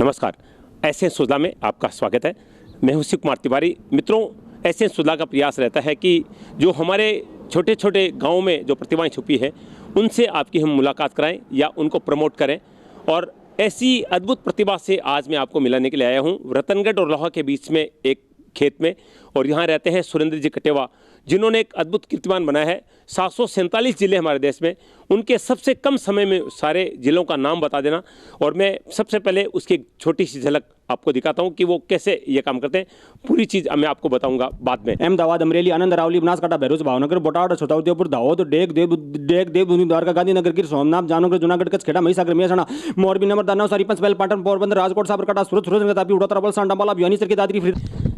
नमस्कार, एसएन सुजला में आपका स्वागत है। मैं हूं शिव कुमार तिवारी। मित्रों, एसएन सुजला का प्रयास रहता है कि जो हमारे छोटे छोटे गाँव में जो प्रतिभाएं छुपी हैं उनसे आपकी हम मुलाकात कराएं या उनको प्रमोट करें। और ऐसी अद्भुत प्रतिभा से आज मैं आपको मिलाने के लिए आया हूं रतनगढ़ और लोहा के बीच में एक खेत में। और यहाँ रहते हैं सुरेंद्र जी कटेवा, जिन्होंने एक अद्भुत कीर्तिमान बनाया है। 747 जिले हमारे देश में, उनके सबसे कम समय में सारे जिलों का नाम बता देना। और मैं सबसे पहले उसकी एक छोटी सी झलक आपको दिखाता हूं कि वो कैसे ये काम करते हैं। पूरी चीज़ मैं आपको बताऊंगा बाद में। अहमदाबाद, अमरेली, आनंद, अरावली, बनासकांठा, भैरोज, भावनगर, बोटाड, छोटाउदेपुर, दाहोद, डेग, देवभूमि, द्वारका, गांधीनगर, गिर सोमनाथ, जामनगर, जूनागढ़, कच्छ, खेड़ा, महिसागर, मेहसाणा, मोरबी, नर्मदा, नवसारी, पंचमहल, पाटन, पोरबंदर, राजकोट, साबरकांठा, सूरत, फिरोजपुर, तापी, उड़ातरा, वलसाड, अंबाला, भिवानी, सरखी, दादरी,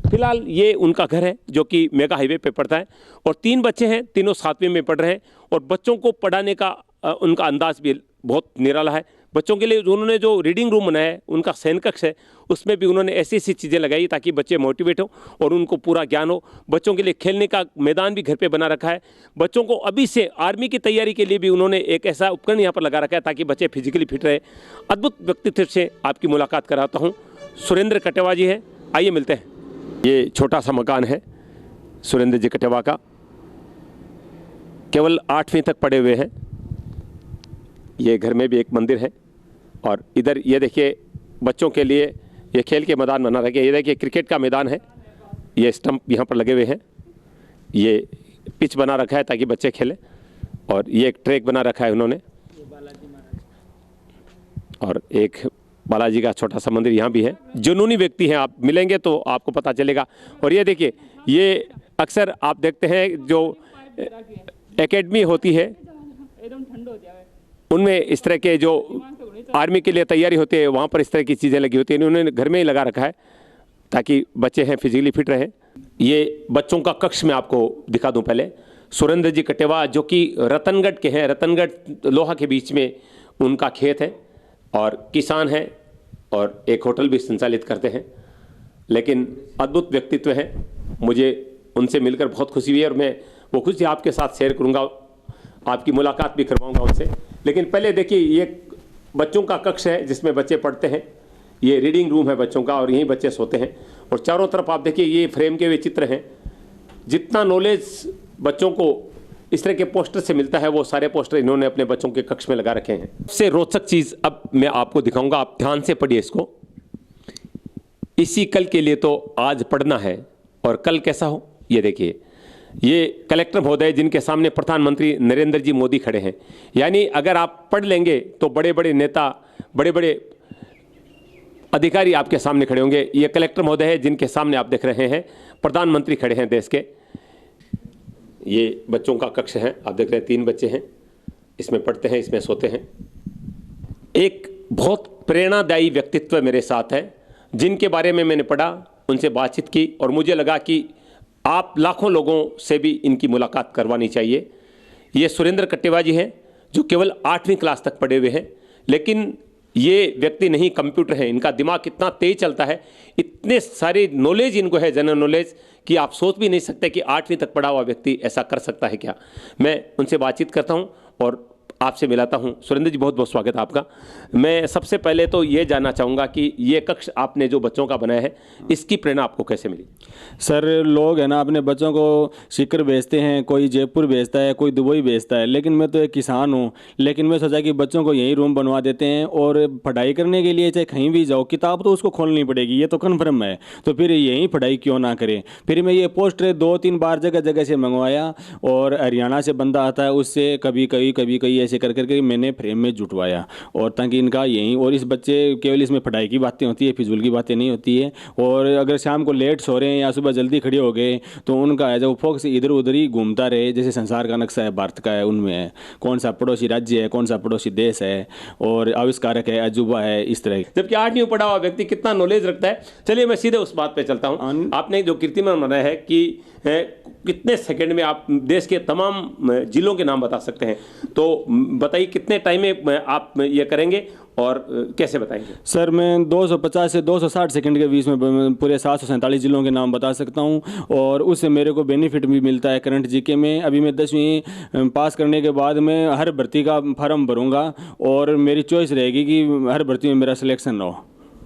फिलहाल ये उनका घर है जो कि मेगा हाईवे पे पड़ता है। और 3 बच्चे हैं, तीनों 7वीं में पढ़ रहे हैं। और बच्चों को पढ़ाने का उनका अंदाज भी बहुत निराला है। बच्चों के लिए उन्होंने जो रीडिंग रूम बनाया है, उनका शयन कक्ष है, उसमें भी उन्होंने ऐसी ऐसी चीज़ें लगाई ताकि बच्चे मोटिवेट हो और उनको पूरा ज्ञान हो। बच्चों के लिए खेलने का मैदान भी घर पे बना रखा है। बच्चों को अभी से आर्मी की तैयारी के लिए भी उन्होंने एक ऐसा उपकरण यहाँ पर लगा रखा है ताकि बच्चे फिजिकली फिट रहे। अद्भुत व्यक्तित्व से आपकी मुलाकात कराता हूँ। सुरेंद्र कटेवा जी हैं, आइए मिलते हैं। ये छोटा सा मकान है सुरेंद्र जी कटेवा का, केवल 8वीं तक पढ़े हुए हैं। ये घर में भी एक मंदिर है। और इधर ये देखिए बच्चों के लिए ये खेल के मैदान बना रखे। ये देखिए क्रिकेट का मैदान है। ये स्टंप यहाँ पर लगे हुए हैं। ये पिच बना रखा है ताकि बच्चे खेलें। और ये एक ट्रैक बना रखा है उन्होंने। और एक बालाजी का छोटा सा मंदिर यहाँ भी है। जुनूनी व्यक्ति हैं, आप मिलेंगे तो आपको पता चलेगा। और ये देखिए, ये अक्सर आप देखते हैं जो एकेडमी होती है उनमें इस तरह के जो आर्मी के लिए तैयारी होती है, वहाँ पर इस तरह की चीज़ें लगी होती हैं। उन्होंने घर में ही लगा रखा है ताकि बच्चे हैं फिजिकली फिट रहें। ये बच्चों का कक्ष मैं आपको दिखा दूं। पहले सुरेंद्र जी कटेवा जो कि रतनगढ़ के हैं, रतनगढ़ लोहा के बीच में उनका खेत है और किसान हैं और एक होटल भी संचालित करते हैं। लेकिन अद्भुत व्यक्तित्व है, मुझे उनसे मिलकर बहुत खुशी हुई है और मैं वो खुशी आपके साथ शेयर करूंगा, आपकी मुलाकात भी करवाऊंगा उनसे। लेकिन पहले देखिए, ये बच्चों का कक्ष है जिसमें बच्चे पढ़ते हैं। ये रीडिंग रूम है बच्चों का और यहीं बच्चे सोते हैं। और चारों तरफ आप देखिए ये फ्रेम के हुए चित्र हैं। जितना नॉलेज बच्चों को इस तरह के पोस्टर से मिलता है, वो सारे पोस्टर इन्होंने अपने बच्चों के कक्ष में लगा रखे हैं। सबसे रोचक चीज़ अब मैं आपको दिखाऊंगा, आप ध्यान से पढ़िए इसको। इसी कल के लिए तो आज पढ़ना है और कल कैसा हो। ये देखिए, ये कलेक्टर महोदय जिनके सामने प्रधानमंत्री नरेंद्र जी मोदी खड़े हैं। यानी अगर आप पढ़ लेंगे तो बड़े बड़े नेता, बड़े बड़े अधिकारी आपके सामने खड़े होंगे। ये कलेक्टर महोदय है जिनके सामने आप देख रहे हैं प्रधानमंत्री खड़े हैं देश के। ये बच्चों का कक्ष है, आप देख रहे हैं 3 बच्चे हैं, इसमें पढ़ते हैं, इसमें सोते हैं। एक बहुत प्रेरणादायी व्यक्तित्व मेरे साथ है जिनके बारे में मैंने पढ़ा, उनसे बातचीत की और मुझे लगा कि आप लाखों लोगों से भी इनकी मुलाकात करवानी चाहिए। ये सुरेंद्र कटेवा जी हैं जो केवल 8वीं क्लास तक पढ़े हुए हैं। लेकिन ये व्यक्ति नहीं कंप्यूटर है, इनका दिमाग कितना तेज चलता है, इतने सारे नॉलेज इनको है, जनरल नॉलेज, कि आप सोच भी नहीं सकते कि 8वीं तक पढ़ा हुआ व्यक्ति ऐसा कर सकता है क्या। मैं उनसे बातचीत करता हूं और आपसे मिलाता हूं। सुरेंद्र जी, बहुत बहुत स्वागत है आपका। मैं सबसे पहले तो ये जानना चाहूँगा कि ये कक्ष आपने जो बच्चों का बनाया है, इसकी प्रेरणा आपको कैसे मिली। सर, लोग है ना अपने बच्चों को सीकर भेजते हैं, कोई जयपुर भेजता है, कोई दुबई भेजता है। लेकिन मैं तो एक किसान हूँ, लेकिन मैं सोचा कि बच्चों को यही रूम बनवा देते हैं और पढ़ाई करने के लिए चाहे कहीं भी जाओ, किताब तो उसको खोलनी पड़ेगी, ये तो कन्फर्म है। तो फिर यहीं पढ़ाई क्यों ना करें। फिर मैं ये पोस्टर 2-3 बार जगह जगह से मंगवाया और हरियाणा से बंदा आता है, उससे कभी ऐसे कर करके मैंने फ्रेम में जुटवाया। और ताकि इनका यहीं, और इस बच्चे केवल इसमें पढ़ाई की बातें होती है, फिजूल की बातें नहीं होती है। और अगर शाम को लेट सो रहे हैं या सुबह जल्दी खड़े हो गए तो उनका है जो फोकस इधर उधर ही घूमता रहे। जैसे संसार का नक्शा है भारत का है, उनमें है कौन सा पड़ोसी राज्य है, कौन सा पड़ोसी देश है, और आविष्कारक है, अजूबा है, इस तरह। जबकि 8वीं में पढ़ा हुआ व्यक्ति कितना नॉलेज रखता है। चलिए मैं सीधे उस बात पे चलता हूँ। आपने जो कीर्तिमान बनाया है कि कितने सेकंड में आप देश के तमाम जिलों के नाम बता सकते हैं, तो बताइए कितने टाइम में आप ये करेंगे और कैसे बताएंगे। सर, मैं 250 से 260 सेकंड के बीच में पूरे 747 जिलों के नाम बता सकता हूं। और उससे मेरे को बेनिफिट भी मिलता है करंट जीके में। अभी मैं 10वीं पास करने के बाद मैं हर भर्ती का फॉर्म भरूंगा और मेरी चॉइस रहेगी कि हर भर्ती में मेरा सिलेक्शन हो।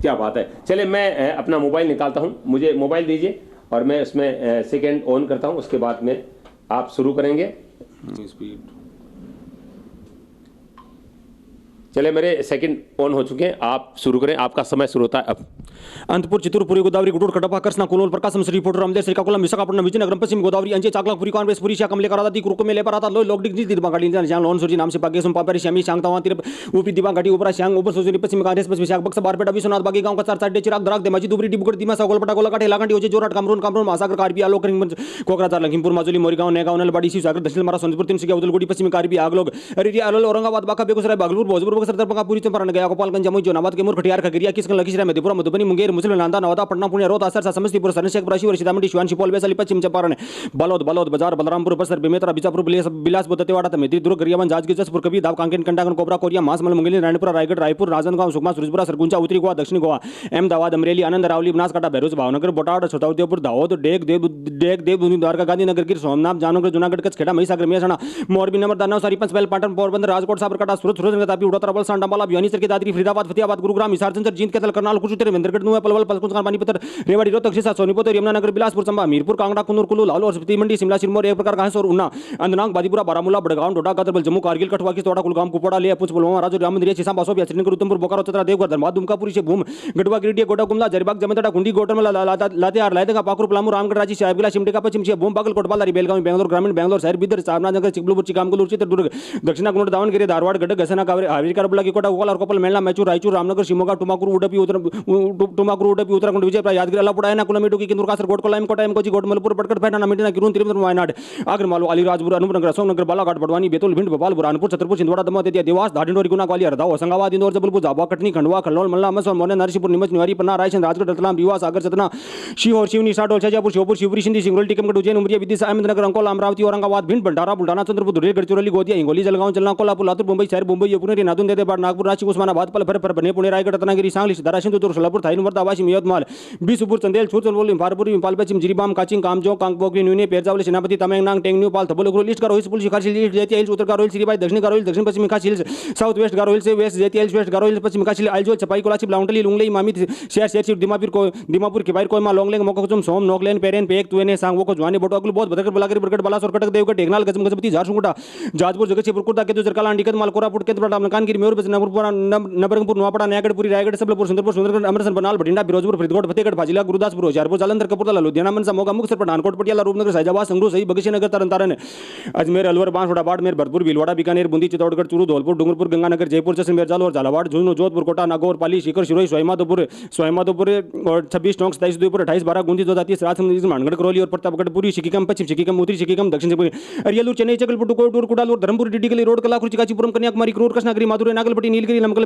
क्या बात है। चलिए मैं अपना मोबाइल निकालता हूं, मुझे मोबाइल दीजिए और मैं उसमें सेकंड ऑन करता हूं, उसके बाद में आप शुरू करेंगे। स्पीड चले मेरे सेकंड ऑन हो चुके हैं, आप शुरू करें, आपका समय शुरू होता है अब। अंतपुर चित्तूरपुरी गोदावरी गुडूर कटपा कृष्णा कुलोल प्रकाशम श्रीपुर रामदेव श्रीकाकुलम विशाखापट्टनम विजयनगरम पश्चिम गोदावरी अंचे चाकलापुरी कांग्रेस पुरी शाकम लेकर आदा दी कुरुक में ले पर आता लो लोकडिक जी दिबा गाड़ी जान लोन सुरजी नाम से पाकेसम पापरी श्यामी शांगतावा तिर ऊपी दिबा गाड़ी ऊपर श्यांग ऊपर सुजरी पश्चिम कांग्रेस पश्चिम शाक बक्सा बारपेटा विश्वनाथ बागी गांव का चार साइड चिराग दराग देमाजी दुबरी डिबुगड़ दिमा सागोल पटा गोला काटे लागांडी होजे जोराट कामरून कामरून महासागर कारबी आलोक रिंग कोकराझार लखीमपुर माजुली मोरीगांव नेगांव नलबाड़ी शिवसागर दक्षिण मारा सोनपुर तिनसुकिया उदलगुड़ी पश्चिम कारबी आगलोग अरिया आलोल औरंगाबाद बांका बेगूसराय बागलपुर भोजपुर बक्सर दरभंगा पूरी चंपारण गया गोपालगंज जमुई जोनाबाद कैमूर खटियार खगड़िया किशनगंज लखीसराय मधेपुरा मधुबनी मुंगेर मुसलिम नालंदा नवादा पटना पुणे रोहतास सरसा समस्तीपुर सरनशेखपुर शिवहर सीतामढ़ी शिवान सुपौल वैशाली पश्चिम चंपारण बालोद बालोद बाजार बलरामपुर बस्तर बेमेतरा बीजापुर बिलासपुर दंतेवाड़ा तमेदी दुर्ग गरियाबंद जांजगीर जसपुर कबीर दाव कांकेर कंटागन कोबरा कोरिया मासमल मुंगेली नारायणपुरा रायगढ़ रायपुर राजनांदगांव सुकमा सूरजपुरा सरगुंजा उत्तरी गोवा दक्षिण गोवा अहमदाबाद अमरेली आनंद अरावली बनासकांठा भैरोज भावनगर बोटाड छोटाउदेपुर दाहोद डेग देवभूमि द्वारका गांधीनगर गिर सोमनाथ जामनगर जूनागढ़ कच्छ खेड़ा महिसागर मेहसाणा मोरबी नंबर दानव सारी पंचमहल पाटन पोरबंदर राजकोट साबरकांठा सूरत सुरेंद्रनगर तापी उड़ातरा वलसाड अंबाला भिवानी सरकी दादरी फरीदाबाद फतेहाबाद गुरुग्राम हिसार झंझर जींद कैथल करनाल कुरुक्षेत्र महेंद्रगढ़ नुआ पलवल पलकुंजकान पानीपत रेवाड़ी रोहतक सिरसा सोनीपत और यमुनानगर बिलासपुर चंबा मीरपुर कांगड़ा कुन्नूर कुल्लू लाहौर स्पीति मंडी शिमला सिरमौर एक प्रकार घास और उन्ना अंदनांग बादीपुरा बारामूला बड़गांव डोडा गादरबल जम्मू कारगिल कठुआ किश्तवाड़ा कुलगाम कुपवाड़ा लेह पुंछ पुलवामा राजौरी राममंदिर सीसां बासोबिया श्रीनगर उधमपुर बोकारो चतरा देवघर धनबाद दुमकापुरी शेखभूम गढ़वा गिरिडीह गोडा गुमला जरीबाग जमतड़ा कुंडी गोटरमला लातेहार लायदगा पाकुर पलामू रामगढ़ रांची साहिबगंज सिमडेगा पश्चिम शेखभूम बागलकोट बालारी बेलगावी बेंगलोर ग्रामीण बेंगलोर शहर बीदर चामराजनगर चिकबलूर चिकामगलूर चित्रदुर्ग दक्षिण कन्नड़ दावणಗೆರೆ धारवाड़ गडग घसना कावेरी हावेरी करबुलागी कोटा गोपाल और कोपल मेलना मैचूर रायचूर रामनगर शिवमोगा टुमाकुर उडुपी उत्तराखंड विजयपुर यादगिरी अल्लापुड़ा कुलमेटू की किंदूर कासरगोड कोलायम कोटायम कोची गोडमलपुर पटकड़ पैठाना मिटना किरून तिरुवनंतपुरम वायनाड आगरमालू अलीराजपुर अनूपनगर अशोकनगर बालाघाट बड़वानी बैतूल भिंड भोपाल बुरहानपुर छतरपुर छिंदवाड़ा दमोह दतिया देवास धादिंडोरी गुना ग्वालियर हरदा होशंगाबाद इंदौर जबलपुर झाबुआ कटनी खंडवा खलनौल मल्ला मसौर मोरना नरसिंहपुर नीमच निवारी पन्ना रायसेन राजगढ़ रतलाम रीवा सागर सतना शिवहर शिवनी साडोल शाजापुर श्योपुर शिवपुरी सिंधी सिंगरौली टीकमगढ़ उज्जैन उमरिया विदिशा अहमदनगर अंकोला अमरावती औरंगाबाद भिंड भंडारा बुल्ढाना चंद्रपुर धुलेर गढ़चिरौली गोदिया हिंगोली जलगांव जलना कोल्हापुर लातूर मुंबई शहर मुंबई पुणे नादुन देदेबाड़ नागपुर रांची उस्मानाबाद पलभर बने पुणे रायगढ़ रत्नागिरी सांगली सिद्धारा सिंधुदुर्ग सोलापुर थाईन वर्धा वाशिम यवतमाल बीसुपुर चंदेल छूचलवोल इंफारपुर इंफाल पश्चिम जिरीबाम काचिंग कामजो कांगपोकली न्यूने पेरजावली सेनापति तमेंगनांग टेंगन्यू पाल थबोलगुरु लिस्ट गारो हिल्स पुलिस शिखार हिल्स जैतिया हिल्स उत्तर गारो हिल्स श्रीबाई दक्षिण गारो हिल्स दक्षिण पश्चिम Khasi hills south west Garo hills west Jaintia hills west Garo hills पश्चिम खास हिल्स आइजोल छपाई कोलाची ब्लाउंटली लुंगलेई मामित शेर शेर दिमापुर किबाइर कोयमा लोंगलेंग मोकोचुम सोम नोकलेन पेरेन पेक तुएने सांग वो जुआनी बोटोगल बहुत बदकर बलाकर बरकट बलासोर कटक देवगढ़ टेगनाल गजम गजपति झारसुगुड़ा जाजपुर जगतसिंहपुर कुर्ता केतु जरकाला अंडिकत मालकोरापुर केतुपड़ा मलकानगिरी मयूर नगरपुर नबरंगपुर नवापड़ा नयागढ़पुरी रायगढ़ सबलपुर सुंदरपुर सुंदरगढ़ अमृतसर बनाल भटिंडा फिरोजपुर फरीदकोट फतेहगढ़ फाजिला गुरुदासपुर होशियारपुर जालंधर कपूरथला लुधियाना मनसा मोगा मुक्तसर पठानकोट पटियाला रूपनगर सैजाबाद संगरूर सही बगीशनगर तरन अजमेर अलवर बांसवाड़ा बाड़मेर भरतपुर भीलवाड़ा बीकानेर बूंदी चित्तौड़गढ़ चूरू धौलपुर डूंगरपुर गंगानगर जयपुर जैसलमेर जालौर झालावाड़ झुंझुनू जोधपुर कोटा नागौर पाली सीकर सिरोही सोईमाधोपुर और 26 टोंक 27 उदयपुर 28 12 गूंदी 230 राजसमंद मानगढ़ करौली और प्रतापगढ़ पूरी शिकीकम पश्चिम शिकीकम उत्तरी शिकीकम दक्षिण शिकीकम अरियलूर चेन्नई चकलपुर कोयटूर कुडालूर धर्मपुर डिडिगली रोड कलाकुर चिकाचीपुरम कन्याकुमारी क्रूर कृष्णगिरी माधुरी नागलपट्टी नीलगिरी नमकल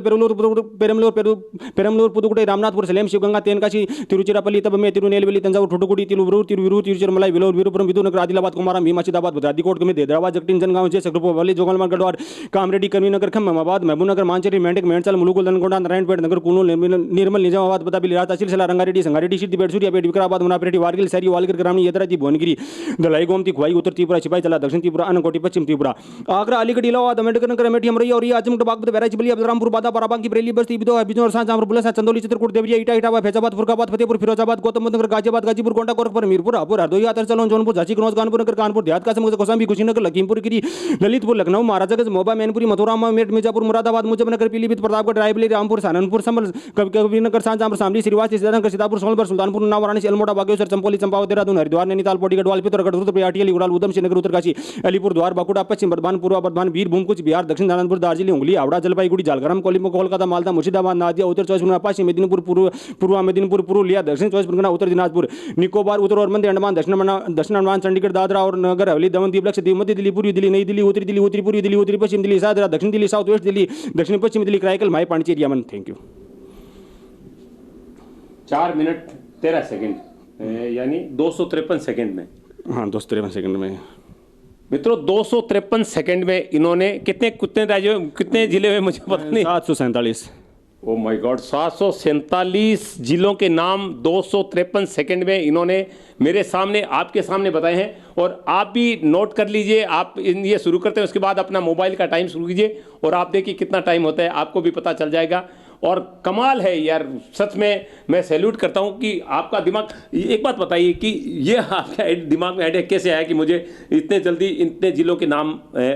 पेरमलूर पुदुकोटई रामनाथपुर सलेम शिवगंगा तेनकाशी तिरुचिरापल्ली तब में तिरुनेलवेली तंजावुर ठुटुकुडी तिरुवरूर तिरुविरूर तिरुचिरमलाई विलोर वीरपुरम विदुनगर आदिलाबाद कुमारम भीमाचिदाबाद भद्रादिकोट में हैदराबाद जगटीन जनगांव जय सकरपुर जोगलमल गढ़वाल कामरेड्डी करीमनगर खम्माबाद महबूबनगर मांचेरी मेंढक मेंढचल मुलुगुल ननगोंडा नारायणपेट नगर कुनूल निर्मल निजामाबाद बताबिली राता सिलसिला रंगारेड्डी संगारेड्डी सिद्धिपेट सूर्यापेट विकाराबाद मुनापेटी वारगिल सैरी वालगिर ग्रामीण यदराजी भुवनगिरी दलाई गोमती खुवाई उत्तर त्रिपुरा सिपाही चला दक्षिण त्रिपुरा अनकोटी पश्चिम त्रिपुरा आगरा अलीगढ़ इलाहाबाद अम्बेडकर नगर अमेठी अमरैया और आजमगढ़ बागपत बैराज बलिया बलरामपुर बादा बाराबांकी बरेली बस्ती बिदोहा बिजनौर सांचापुर बुलसा चंदौली चित्रकूट देवरिया इटा इटावा फैजाबाद फुरकाबाद फतेहपुर फिरोजाबाद गौतम बुद्ध नगर गाजियाबाद गाजीपुर गोंडा गोरखपुर मीरपुर हापुड़ हरदोई तरचलौन जौनपुर झांसी कनौज कानपुर नगर कानपुर देहात कासम कौशाम्बी कुशीनगर लखीमपुर गिरी ललितपुर लखनऊ महाराजागंज मोबा मैनपुरी मथुरा मेट मिर्जापुर मुरादाबाद मुजफ्फरनगर पीलीभीत प्रतापगढ़ रायबरेली रामपुर साननपुर संभल कबीरनगर सांचापुर शामली श्रीवास सीतानगर सीतापुर सोनभर सुल्तानपुर उन्नाव वाराणसी अल्मोड़ा बागेश्वर चंपोली चंपावत देहरादून हरिद्वार नैनीताल पौड़ी गढ़वाल पिथौरागढ़ रुद्रप्रयाग अटियाली उड़ाल उधम श्रीनगर उत्तरकाशी अलीपुर द्वार बांकुड़ा पश्चिम बर्धमान पूर्व बर्धमान वीरभूम कुछ बिहार दक्षिण नारायणपुर दार्जिलिंग हुगली हावड़ा जलपाईगुड़ी झालग्राम कोलकाता मालदा मुर्शिदाबाद नादिया उत्तर 24 परगना पश्चिम मेदिनीपुर पूर्व मेदिनीपुर पुरुलिया दक्षिण 24 परगना उत्तर दिनाजपुर निकोबार उत्तर और मध्य अंडमान दक्षिण अंडमान चंडीगढ़ दादरा और नगर हवेली दमन द्वीप लक्षद्वीप मध्य दिल्ली पूर्वी दिल्ली नई दिल्ली उत्तरी पूर्वी दिल्ली उत्तरी पश्चिम दिल्ली सादरा दक्षिण दिल्ली साउथ वेस्ट दिल्ली दक्षिण पश्चिम Delhi Karaikal Mahe Pondicherry Yanam. Thank you. 4 minute 13 second यानी 253 सेकंड में। हाँ 253 सेकंड में मित्रों 253 सेकंड में इन्होंने कितने राज्यों कितने जिले में मुझे पता नहीं 747। ओ माय गॉड 747 जिलों के नाम 253 सेकंड में इन्होंने मेरे सामने आपके सामने बताए हैं। और आप भी नोट कर लीजिए, आप ये शुरू करते हैं उसके बाद अपना मोबाइल का टाइम शुरू कीजिए और आप देखिए कितना टाइम होता है, आपको भी पता चल जाएगा। और कमाल है यार, सच में मैं सैल्यूट करता हूं कि आपका दिमाग। एक बात बताइए कि ये आपका दिमाग में आइडिया कैसे आया कि मुझे इतने जल्दी इतने जिलों के नाम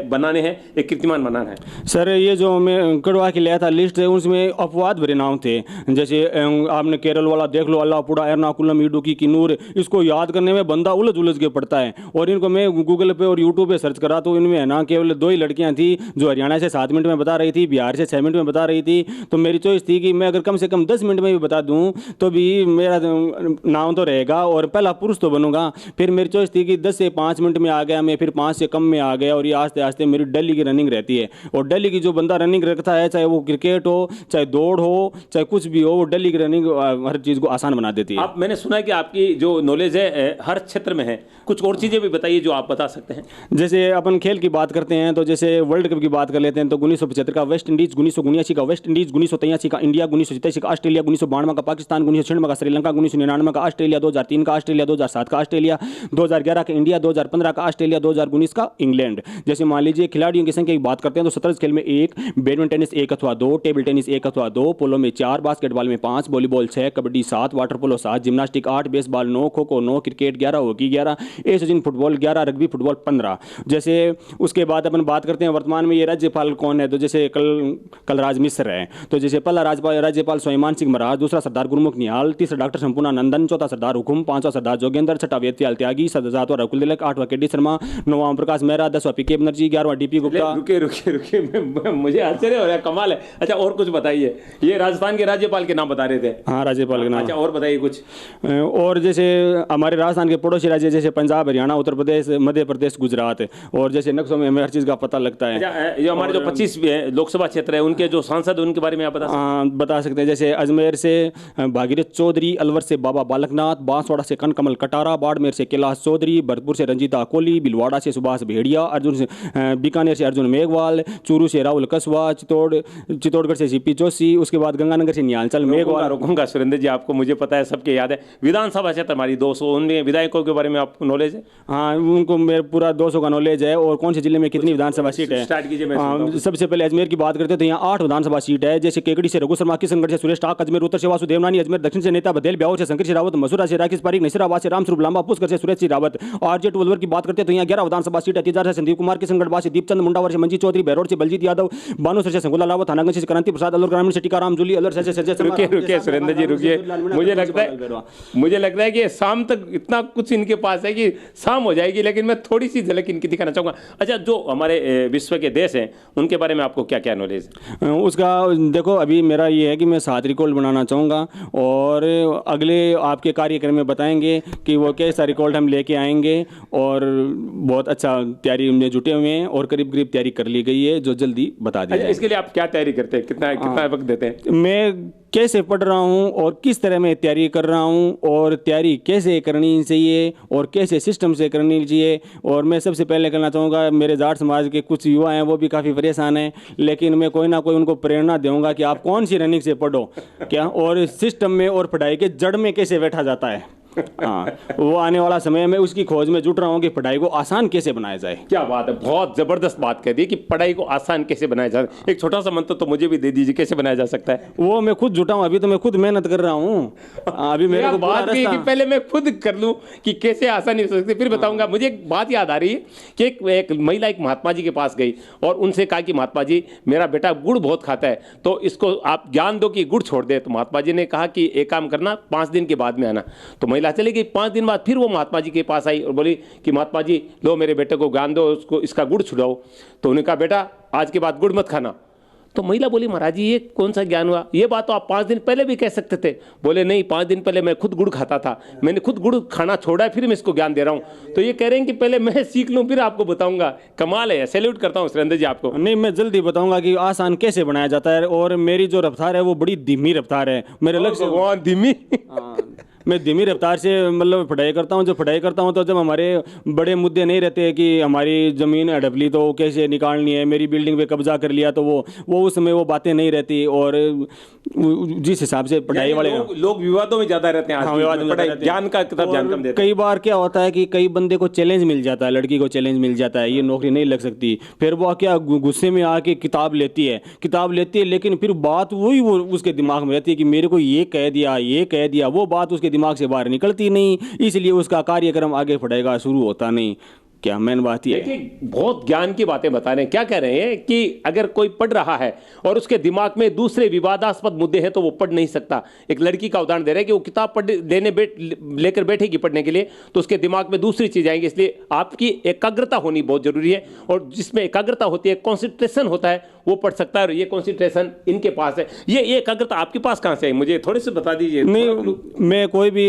बनाने हैं, एक कीर्तिमान बनाना है? सर ये जो मैं कड़वा के लिया था लिस्ट, उसमें अपवाद भरे नाम थे। जैसे आपने केरल वाला देख लो, अल्लाहपुरा, एर्नाकुलम, इडुक्की, किन्नूर, इसको याद करने में बंदा उलझ के पड़ता है। और इनको मैं गूगल पे और यूट्यूब पे सर्च करा तो इनमें है ना केवल 2 ही लड़कियां थी जो हरियाणा से 7 मिनट में बता रही थी, बिहार से 6 मिनट में बता रही थी। तो मेरी चॉइस थी कि मैं अगर कम से कम 10 मिनट में भी बता दूं तो भी मेरा नाम तो रहेगा और पहला पुरुष तो बनूंगा। फिर मेरी चॉइस थी कि 10 से 5 मिनट में आ गया मैं, फिर 5 से कम में आ गया, और ये आस्ते आस्ते मेरी दिल्ली की रनिंग रहती है। और दिल्ली की जो बंदा रनिंग रखता है, चाहे वो क्रिकेट हो, चाहे दौड़ हो, चाहे कुछ भी हो, वो दिल्ली की रनिंग हर चीज़ को आसान बना देती है। आप, मैंने सुना है कि आपकी जो नॉलेज है हर क्षेत्र में है, कुछ और चीज़ें भी बताइए जो आप बता सकते हैं। जैसे अपन खेल की बात करते हैं तो जैसे वर्ल्ड कप की बात कर लेते हैं तो 1975 का वेस्ट इंडीज, 1979 का वेस्ट इंडीज, 1983 का इंडिया, 1987 का ऑस्ट्रेलिया, 1992 का पाकिस्तान, 1996 का श्रीलंका, 1999 का ऑस्ट्रेलिया, 2003 का ऑस्ट्रेलिया, 2007 का ऑस्ट्रेलिया, 2011 का इंडिया, 2015 का ऑस्ट्रेलिया, 2019 का इंग्लैंड। जैसे मान लीजिए खिलाड़ियों की संख्या की बात करते हैं तो शतरंज खेल में 1, बैडमिंटन टेनिस 1 अथवा 2, टेबल टेनिस 1 अथवा 2, पोलो में 4, बास्केटबॉल में 5, volleyball 6, kabaddi 7, water polo 7, gymnastic 8, baseball 9, kho kho 9, cricket 11, hockey 11, Asian football 11, rugby football 15। जैसे उसके बाद अपन बात करते हैं वर्तमान में ये राज्यपाल कौन है, तो जैसे कलराज मिश्र है। तो जैसे पहला राज्यपाल स्वाभिमान सिंह महाराज, दूसरा सरदार गुरमुख निहाल, तीसरा डॉक्टर संपूर्णानंदन, चौथा सरदार हुकुम, पांचवा सरदार जोगेंद्र, छठा वेदत्याल त्यागी, सातवां रघुकुल तिलक, 8वां KD. Sharma, 9वां Prakash Mehra, 10वां PK. Banerjee, 11वां DP. Gupta. रुके मुझे आश्चर्य हो रहा है, कमाल है। अच्छा और कुछ बताइए, ये राजस्थान के राज्यपाल के नाम बता रहे थे? हाँ, राज्यपाल के नाम। अच्छा और बताइए कुछ। और जैसे हमारे राजस्थान के पड़ोसी राज्य जैसे पंजाब, हरियाणा, उत्तर प्रदेश, मध्य प्रदेश, गुजरात, और जैसे नक्शों में हमें हर चीज़ का पता लगता है। ये हमारे जो 25 लोकसभा क्षेत्र है उनके जो सांसद, उनके बारे में आप बता सकते हैं। जैसे अजमेर से भागीरथ चौधरी, अलवर से बाबा बालकनाथ, बांसवाड़ा से कनकमल कटारा, बाड़मेर से कैलाश चौधरी, भरतपुर से रंजीता कोहली, भीलवाड़ा से सुभाष भेड़िया, बीकानेर से अर्जुन मेघवाल, चूरू से राहुल कसवा, चित्तौड़गढ़ से सीपी जोशी, उसके बाद गंगानगर से निहालचल मेघवाल। रुकूंगा सुरेंद्र जी, आपको मुझे पता है, सबके याद है। विधानसभा क्षेत्र हमारी 200, उनमें विधायकों के बारे में आपको नॉलेज है? हाँ, उनको मेरे पूरा 200 का नॉलेज है। और कौन से जिले में कितनी विधानसभा सीट है स्टार्ट कीजिए। सबसे पहले अजमेर की बात करते हैं तो यहाँ 8 विधानसभा सीट है। जैसे केकड़ी से रघु शर्मा, किशनगढ़ से सुरेश टाक, अजमेर उत्तर से वासुदेव नानी, अजमेर दक्षिण से नेता बघेल, ब्यावर से शंकर सिंह रावत, मसूरा से राकेश पारीक, नसीराबाद से रामस्वरूप लांबा, पुष्कर से सुरेश सिंह रावत। आरजेट वलवर की बात करते हैं तो यहाँ 11 विधानसभा सीट है। तिजार से संदीप कुमार, किशनगढ़ से दीपचंद, मुंडावर से मंजीत चौधरी, बहरोड से बलजीत यादव, बानूसर से संगुला रावत, थानागंज से क्रांति प्रसाद, अलवर ग्रामीण से टीकाराम जूली, अलवर से संजय शर्मा। रुकिए सुरेंद्र जी, रुकिए। मुझे लगता है कि शाम तक इतना कुछ इनके पास है कि शाम हो जाएगी, लेकिन मैं थोड़ी सी झलक इनकी दिखाना चाहूँगा। अच्छा, जो हमारे विश्व के देश हैं उनके बारे में आपको क्या क्या नॉलेज है? उसका देखो, अभी मेरा ये है कि मैं 7 रिकॉर्ड बनाना चाहूँगा और अगले आपके कार्यक्रम में बताएंगे कि वो कैसा रिकॉर्ड हम लेके आएंगे। और बहुत अच्छा तैयारी में जुटे हुए हैं और करीब करीब तैयारी कर ली गई है, जो जल्दी बता दी। अच्छा, इसके लिए आप क्या तैयारी करते हैं, कितना वक्त देते हैं? मैं कैसे पढ़ रहा हूँ और किस तरह मैं तैयारी कर रहा हूँ और तैयारी कैसे करनी चाहिए और कैसे सिस्टम से करनी चाहिए। और मैं सबसे पहले कहना चाहूँगा, मेरे जाट समाज के कुछ युवा हैं वो भी काफ़ी परेशान हैं, लेकिन मैं कोई ना कोई उनको प्रेरणा दूंगा कि आप कौन सी रनिंग से पढ़ो क्या, और सिस्टम में और पढ़ाई के जड़ में कैसे बैठा जाता है। हाँ, वो आने वाला समय में उसकी खोज में जुट रहा हूँ कि पढ़ाई को आसान कैसे बनाया जाए। क्या बात है, बहुत जबरदस्त बात कह दी कि पढ़ाई को आसान कैसे बनाया जाए। एक छोटा सा मंत्र तो मुझे भी दे दीजिए, कैसे बनाया जा सकता है? वो मैं खुद जुटा हूँ, अभी तो मैं खुद मेहनत कर रहा हूँ। अभी मेरे को बात की कि पहले मैं खुद कर लूँ कि कैसे आसानी हो सकती है, फिर बताऊंगा। मुझे एक बात याद आ रही है कि एक महिला एक महात्मा जी के पास गई और उनसे कहा कि महात्मा जी, मेरा बेटा गुड़ बहुत खाता है, तो इसको आप ज्ञान दो कि गुड़ छोड़ दे। तो महात्मा जी ने कहा कि एक काम करना, 5 दिन के बाद में आना। तो महिला चली गई। 5 दिन बाद फिर वो महात्मा जी के पास आई और बोली कि महात्मा जी, लो मेरे बेटे को ज्ञान दो, उसको इसका गुड़ छुड़ाओ। तो उन्होंने कहा, बेटा आज के बाद गुड़ मत खाना। तो महिला बोली, महाराज जी ये कौन सा ज्ञान हुआ, ये बात तो आप 5 दिन पहले भी कह सकते थे। बोले नहीं, 5 दिन पहले मैं खुद गुड़ खाता था, मैंने खुद गुड़ खाना छोड़ा है, फिर मैं इसको ज्ञान दे रहा हूँ। तो ये कह रहे हैं कि पहले मैं सीख लूँ फिर आपको बताऊंगा। कमाल है, सैल्यूट करता हूँ सुरेंद्र जी आपको। नहीं, मैं जल्दी बताऊंगा कि आसान कैसे बनाया जाता है। और मेरी जो रफ्तार है वो बड़ी धीमी रफ्तार है। मेरे लक्ष्य धीमी मैं धीमी रफ्तार से मतलब पढ़ाई करता हूँ। जब पढ़ाई करता हूँ तो जब हमारे बड़े मुद्दे नहीं रहते कि हमारी ज़मीन हड़प ली तो कैसे निकालनी है, मेरी बिल्डिंग पे कब्जा कर लिया, तो वो उस समय वो बातें नहीं रहती। और जिस हिसाब से पढ़ाई वाले लोग विवादों में ज़्यादा रहते हैं, हाँ, विवाद में ज़्यादा रहते हैं। ज्ञान का किताब ज्ञान कम देते हैं। कई बार क्या होता है कि कई बंदे को चैलेंज मिल जाता है, लड़की को चैलेंज मिल जाता है, ये नौकरी नहीं लग सकती, फिर वो क्या गुस्से में आके किताब लेती है, लेकिन फिर बात वही वो उसके दिमाग में रहती है कि मेरे को ये कह दिया, वो बात उसके दिमाग से बाहर निकलती नहीं, इसलिए उसका कार्यक्रम आगे बढ़ेगा शुरू होता नहीं। क्या मेन बात ये है। देखिए, बहुत ज्ञान की बातें बता रहे हैं। क्या कह रहे हैं कि अगर कोई पढ़ रहा है और उसके दिमाग में दूसरे विवादास्पद मुद्दे हैं तो वो पढ़ नहीं सकता। एक लड़की का उदाहरण दे रहे हैं कि वो किताब लेकर बैठेगी पढ़ने के लिए तो उसके दिमाग में दूसरी चीज आएंगी। इसलिए आपकी एकाग्रता होनी बहुत जरूरी है, और जिसमें एकाग्रता होती है, कॉन्सेंट्रेशन होता है, वो पढ़ सकता है। और ये कॉन्सेंट्रेशन इनके पास है। ये एकाग्रता आपके पास कहां से है, मुझे थोड़े से बता दीजिए। नहीं, मैं कोई भी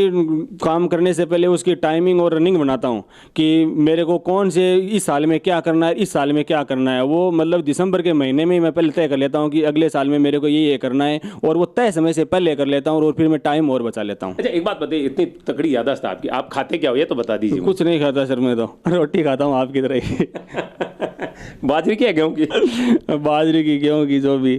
काम करने से पहले उसकी टाइमिंग और रनिंग बनाता हूँ कि मेरे को कौन से इस साल में क्या करना है, इस साल में क्या करना है। वो मतलब दिसंबर के महीने में मैं पहले तय कर लेता हूँ कि अगले साल में मेरे को ये करना है, और वो तय समय से पहले कर लेता हूँ, और फिर मैं टाइम और बचा लेता हूँ। अच्छा, एक बात बताइए, इतनी तकड़ी याददाश्त है आपकी, आप खाते क्या हो ये तो बता दीजिए। कुछ नहीं खाता सर, मैं तो रोटी खाता हूँ आपकी तरह ही। बाजरे की या गेहूं की? बाजरे की, गेहूं की, जो भी।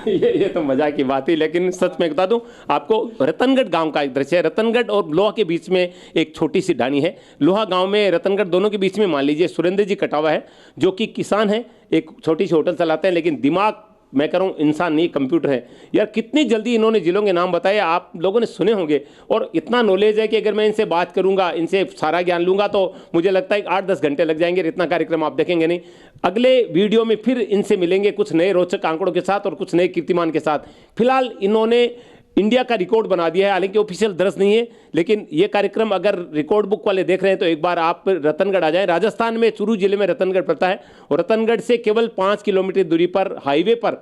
ये तो मजाक की बात है, लेकिन सच में बता दूं आपको, रतनगढ़ गांव का एक दृश्य है। रतनगढ़ और लोहा के बीच में एक छोटी सी ढाणी है। लोहा गांव में रतनगढ़ दोनों के बीच में मान लीजिए सुरेंद्र जी कटावा है, जो कि किसान है, एक छोटी सी होटल चलाते हैं, लेकिन दिमाग मैं कह रहा हूँ इंसान नहीं कंप्यूटर है। यार कितनी जल्दी इन्होंने जिलों के नाम बताए, आप लोगों ने सुने होंगे, और इतना नॉलेज है कि अगर मैं इनसे बात करूंगा, इनसे सारा ज्ञान लूंगा तो मुझे लगता है 8-10 घंटे लग जाएंगे। इतना कार्यक्रम आप देखेंगे नहीं। अगले वीडियो में फिर इनसे मिलेंगे कुछ नए रोचक आंकड़ों के साथ और कुछ नए कीर्तिमान के साथ। फिलहाल इन्होंने इंडिया का रिकॉर्ड बना दिया है, हालांकि ऑफिशियल दर्ज नहीं है, लेकिन ये कार्यक्रम अगर रिकॉर्ड बुक वाले देख रहे हैं तो एक बार आप रतनगढ़ आ जाएं। राजस्थान में चूरू जिले में रतनगढ़ पड़ता है, और रतनगढ़ से केवल 5 किलोमीटर दूरी पर हाईवे पर,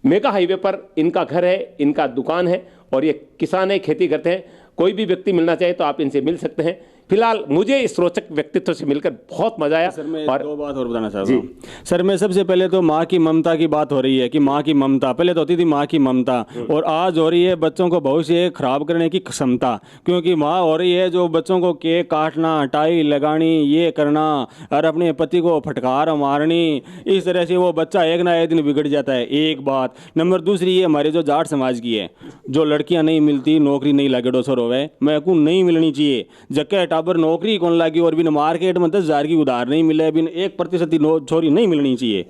मेगा हाईवे पर इनका घर है, इनका दुकान है, और ये किसान है, खेती करते हैं। कोई भी व्यक्ति मिलना चाहे तो आप इनसे मिल सकते हैं। फिलहाल मुझे इस रोचक व्यक्तित्व से मिलकर बहुत मजा आया। सर मैं और 2 बात और बताना चाहता हूँ सर। मैं सबसे पहले तो माँ की ममता की बात हो रही है कि माँ की ममता पहले तो होती थी, माँ की ममता, और आज हो रही है बच्चों को भविष्य खराब करने की क्षमता। क्योंकि माँ हो रही है जो बच्चों को केक काटना, टाई लगानी, ये करना, और अपने पति को फटकार मारनी, इस तरह से वो बच्चा एक ना एक दिन बिगड़ जाता है। एक बात। नंबर दूसरी, ये हमारे जो जाट समाज की है, जो लड़कियाँ नहीं मिलती, नौकरी नहीं लगे डोसर होवे, मैं को नहीं मिलनी चाहिए। जगह टाबर नौकरी कौन लगी, और बिन मार्केट में 10,000 की उधार नहीं मिले, बिन 1% छोरी नहीं मिलनी चाहिए।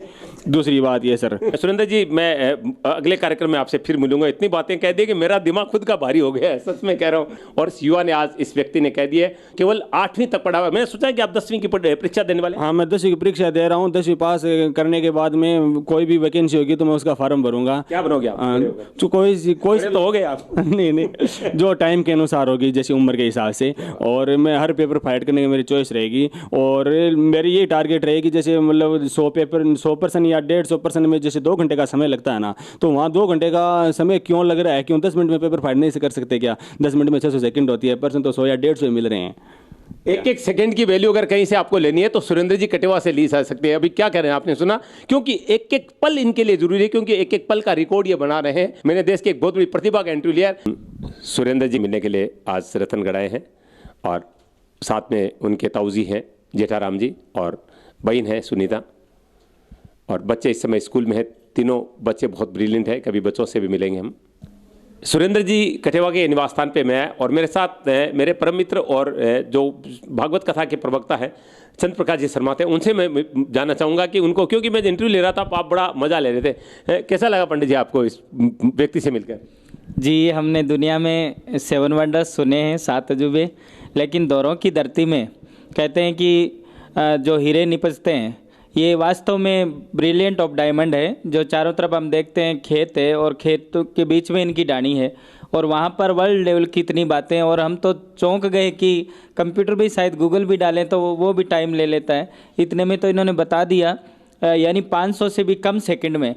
दूसरी बात ये सर। सुरेंद्र जी, मैं अगले कार्यक्रम में आपसे फिर मिलूंगा। इतनी बातें कह दी कि मेरा दिमाग खुद का भारी हो गया है, सच में कह रहा हूँ। और इस युवा ने, आज इस व्यक्ति ने कह दिया है केवल 8वीं तक पढ़ा हुआ। मैंने सोचा कि आप 10वीं की परीक्षा देने वाले। हाँ, मैं 10वीं की परीक्षा दे रहा हूँ। 10वीं पास करने के बाद में कोई भी वैकेंसी होगी तो मैं उसका फॉर्म भरूंगा। क्या बनोगे आप? तो कोई तो हो गए आप? नहीं, जो टाइम के अनुसार होगी, जैसे उम्र के हिसाब से। और मैं हर पेपर फाइट करने की मेरी चॉइस रहेगी, और मेरी ये टारगेट रहेगी जैसे मतलब 100 पेपर 100% या 150% में जैसे 2 घंटे का समय लगता है ना, तो वहाँ 2 घंटे का समय क्यों लग रहा है? क्यों 10 मिनट में पेपर फाइट नहीं से कर सकते क्या? 10 मिनट में 600 सेकंड होती है, परसेंट तो 100 या 150 मिल रहे हैं। एक सेकंड की वैल्यू अगर कहीं से आपको लेनी है तो सुरेंद्र जी कटेवा से ली जा सकती है। अभी क्या कह रहे हैं आपने सुना? क्योंकि एक एक पल इनके लिए जरूरी है, क्योंकि एक एक पल का रिकॉर्ड ये बना रहे हैं। मैंने देश के एक बहुत बड़ी प्रतिभा का इंटरव्यू लिया। सुरेंद्र जी मिलने के लिए आज रतनगढ़ आए हैं, और साथ में उनके ताऊजी हैं जेठाराम जी, और बहन है सुनीता, और बच्चे इस समय स्कूल में हैं। तीनों बच्चे बहुत ब्रिलियंट है, कभी बच्चों से भी मिलेंगे हम। सुरेंद्र जी कटेवा के निवास स्थान पे मैं, और मेरे साथ मेरे परम मित्र और जो भागवत कथा के प्रवक्ता है चंद्र प्रकाश जी शर्मा थे। उनसे मैं जानना चाहूँगा कि उनको, क्योंकि मैं इंटरव्यू ले रहा था आप बड़ा मजा ले रहे थे, कैसा लगा पंडित जी आपको इस व्यक्ति से मिलकर? जी, हमने दुनिया में 7 वंडर्स सुने हैं, 7 अजूबे, लेकिन दौरों की धरती में कहते हैं कि जो हीरे निपजते हैं, ये वास्तव में ब्रिलियंट ऑफ डायमंड है। जो चारों तरफ हम देखते हैं खेत है, और खेत के बीच में इनकी डाणी है, और वहाँ पर वर्ल्ड लेवल की इतनी बातें, और हम तो चौंक गए कि कंप्यूटर भी शायद गूगल भी डालें तो वो भी टाइम ले लेता है। इतने में तो इन्होंने बता दिया, यानी 500 से भी कम सेकंड में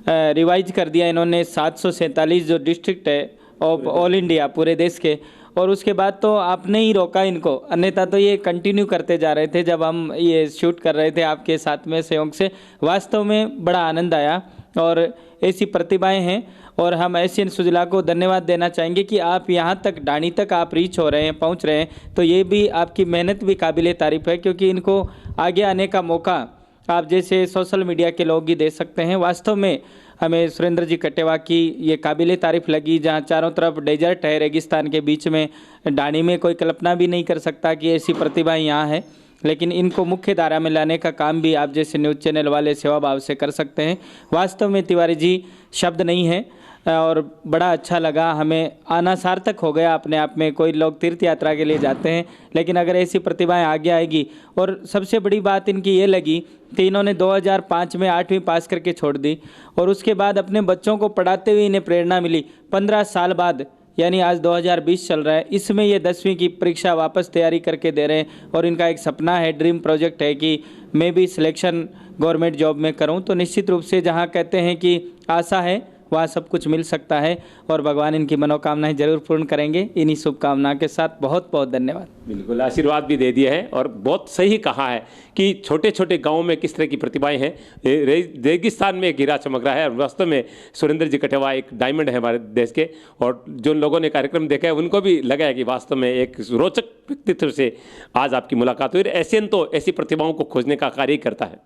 रिवाइज कर दिया इन्होंने 747 जो डिस्ट्रिक्ट है ऑफ ऑल इंडिया, पूरे देश के। और उसके बाद तो आपने ही रोका इनको, अन्यथा तो ये कंटिन्यू करते जा रहे थे। जब हम ये शूट कर रहे थे आपके साथ में सहयोग से, वास्तव में बड़ा आनंद आया। और ऐसी प्रतिभाएं हैं, और हम एशियन सुजला को धन्यवाद देना चाहेंगे कि आप यहाँ तक डाणी तक आप रीच हो रहे हैं, पहुँच रहे हैं, तो ये भी आपकी मेहनत भी काबिले तारीफ़ है, क्योंकि इनको आगे आने का मौका आप जैसे सोशल मीडिया के लोग ही दे सकते हैं। वास्तव में हमें सुरेंद्र जी कटेवा की ये काबिले तारीफ़ लगी, जहाँ चारों तरफ डेजर्ट है, रेगिस्तान के बीच में डाणी में कोई कल्पना भी नहीं कर सकता कि ऐसी प्रतिभाएं यहाँ है, लेकिन इनको मुख्य धारा में लाने का काम भी आप जैसे न्यूज़ चैनल वाले सेवा भाव से कर सकते हैं। वास्तव में तिवारी जी शब्द नहीं है और बड़ा अच्छा लगा, हमें आना सार्थक हो गया अपने आप में। कोई लोग तीर्थ यात्रा के लिए जाते हैं, लेकिन अगर ऐसी प्रतिभाएं आगे आएगी, और सबसे बड़ी बात इनकी ये लगी कि इन्होंने 2005 में 8वीं पास करके छोड़ दी और उसके बाद अपने बच्चों को पढ़ाते हुए इन्हें प्रेरणा मिली। 15 साल बाद, यानी आज 2020 चल रहा है, इसमें ये 10वीं की परीक्षा वापस तैयारी करके दे रहे हैं और इनका एक सपना है, ड्रीम प्रोजेक्ट है कि मैं भी सिलेक्शन गवर्नमेंट जॉब में करूं। तो निश्चित रूप से जहां कहते हैं कि आशा है वहाँ सब कुछ मिल सकता है और भगवान इनकी मनोकामनाएं जरूर पूर्ण करेंगे। इन्हीं शुभकामना के साथ बहुत बहुत धन्यवाद। बिल्कुल आशीर्वाद भी दे दिया है और बहुत सही कहा है कि छोटे छोटे गांवों में किस तरह की प्रतिभाएं हैं। रेगिस्तान में एक हीरा चमक रहा है और वास्तव में सुरेंद्र जी कटेवा एक डायमंड है हमारे देश के, और जो लोगों ने कार्यक्रम देखा है उनको भी लगा है कि वास्तव में एक रोचक व्यक्तित्व से आज आपकी मुलाकात हुई। एशियन तो ऐसी प्रतिभाओं को खोजने का कार्य ही करता है।